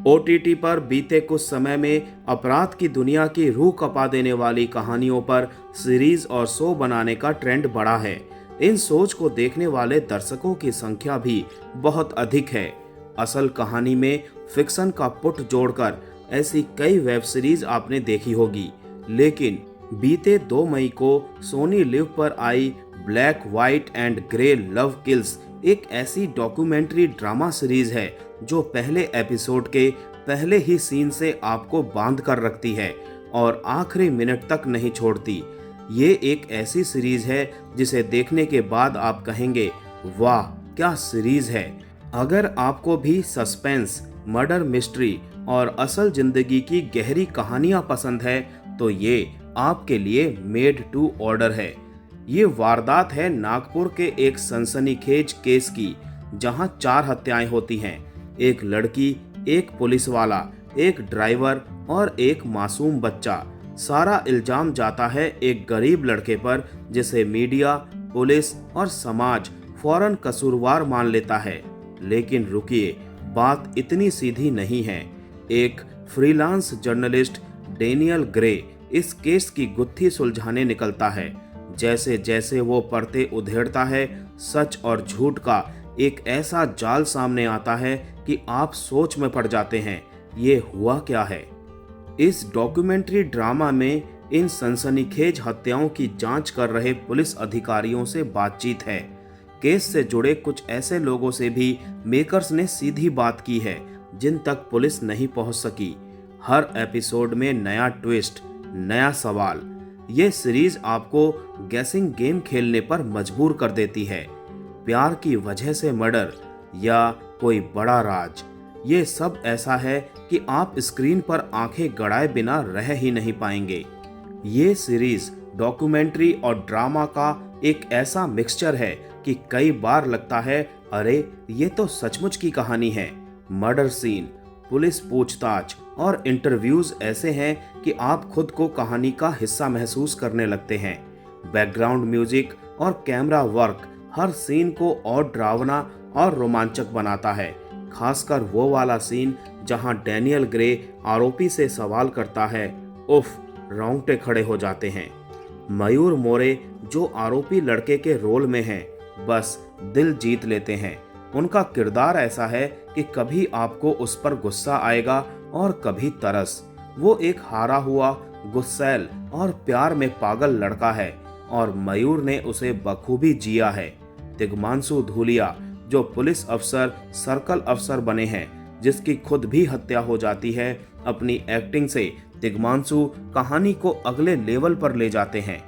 OTT पर बीते कुछ समय में अपराध की दुनिया की रूह कपा देने वाली कहानियों पर सीरीज और शो बनाने का ट्रेंड बढ़ा है। इन शोज को देखने वाले दर्शकों की संख्या भी बहुत अधिक है। असल कहानी में फिक्शन का पुट जोड़कर ऐसी कई वेब सीरीज आपने देखी होगी, लेकिन बीते 2 मई को सोनी लिव पर I black white and grey love kills एक ऐसी डॉक्यूमेंट्री ड्रामा सीरीज है जो पहले एपिसोड के पहले ही सीन से आपको बांध कर रखती है और आखिरी मिनट तक नहीं छोड़ती। ये एक ऐसी सीरीज है जिसे देखने के बाद आप कहेंगे, वाह क्या सीरीज है। अगर आपको भी सस्पेंस, मर्डर मिस्ट्री और असल जिंदगी की गहरी कहानियां पसंद है तो ये आपके लिए मेड टू ऑर्डर है। ये वारदात है नागपुर के एक सनसनीखेज केस की, जहां 4 हत्याएं होती हैं। एक लड़की, एक पुलिस वाला, एक ड्राइवर और एक मासूम बच्चा। सारा इल्जाम जाता है एक गरीब लड़के पर जिसे मीडिया, पुलिस और समाज फौरन कसूरवार मान लेता है। लेकिन रुकिए, बात इतनी सीधी नहीं है। एक फ्रीलांस जर्नलिस्ट डेनियल ग्रे इस केस की गुत्थी सुलझाने निकलता है। जैसे जैसे वो परतें उधेड़ता है, सच और झूठ का एक ऐसा जाल सामने आता है कि आप सोच में पड़ जाते हैं, ये हुआ क्या है। इस डॉक्यूमेंट्री ड्रामा में इन सनसनीखेज हत्याओं की जांच कर रहे पुलिस अधिकारियों से बातचीत है। केस से जुड़े कुछ ऐसे लोगों से भी मेकर्स ने सीधी बात की है जिन तक पुलिस नहीं पहुंच सकी। हर एपिसोड में नया ट्विस्ट, नया सवाल। ये सीरीज आपको गैसिंग गेम खेलने पर मजबूर कर देती है। प्यार की वजह से मर्डर या कोई बड़ा राज, ये सब ऐसा है कि आप स्क्रीन पर आंखें गड़ाए बिना रह ही नहीं पाएंगे। ये सीरीज डॉक्यूमेंट्री और ड्रामा का एक ऐसा मिक्सचर है कि कई बार लगता है, अरे ये तो सचमुच की कहानी है। मर्डर सीन, पुलिस पूछताछ और इंटरव्यूज ऐसे हैं कि आप खुद को कहानी का हिस्सा महसूस करने लगते हैं। बैकग्राउंड म्यूजिक और कैमरा वर्क हर सीन को और डरावना और रोमांचक बनाता है। खासकर वो वाला सीन जहां डेनियल ग्रे आरोपी से सवाल करता है, उफ, रोंगटे खड़े हो जाते हैं। मयूर मोरे जो आरोपी लड़के के रोल में हैं, बस दिल जीत लेते हैं। उनका किरदार ऐसा है कि कभी आपको उस पर गुस्सा आएगा और कभी तरस। वो एक हारा हुआ, गुस्सैल और प्यार में पागल लड़का है और मयूर ने उसे बखूबी जिया है। तिग्मांशु धूलिया जो पुलिस अफसर, सर्कल अफसर बने हैं, जिसकी खुद भी हत्या हो जाती है, अपनी एक्टिंग से तिग्मांशु कहानी को अगले लेवल पर ले जाते हैं।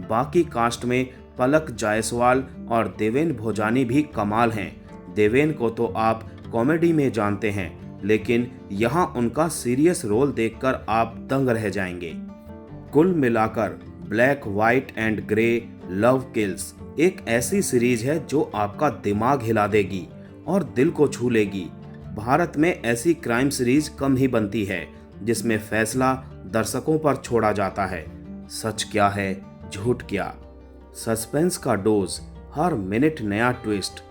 बाकी कास्ट में पलक जायसवाल और देवेन भोजानी भी कमाल हैं। देवेन को तो आप कॉमेडी में जानते हैं, लेकिन यहाँ उनका सीरियस रोल देखकर आप दंग रह जाएंगे। कुल मिलाकर black white and grey love kills एक ऐसी सीरीज है जो आपका दिमाग हिला देगी और दिल को छू लेगी। भारत में ऐसी क्राइम सीरीज कम ही बनती है जिसमें फैसला दर्शकों पर छोड़ा जाता है। सच क्या है, झूठ क्या। सस्पेंस का डोज, हर मिनट नया ट्विस्ट।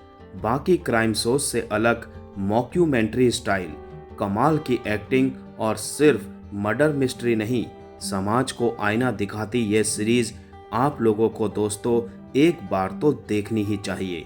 बाकी क्राइम शोज से अलग मॉक्यूमेंट्री स्टाइल, कमाल की एक्टिंग और सिर्फ मर्डर मिस्ट्री नहीं, समाज को आईना दिखाती ये सीरीज आप लोगों को दोस्तों एक बार तो देखनी ही चाहिए।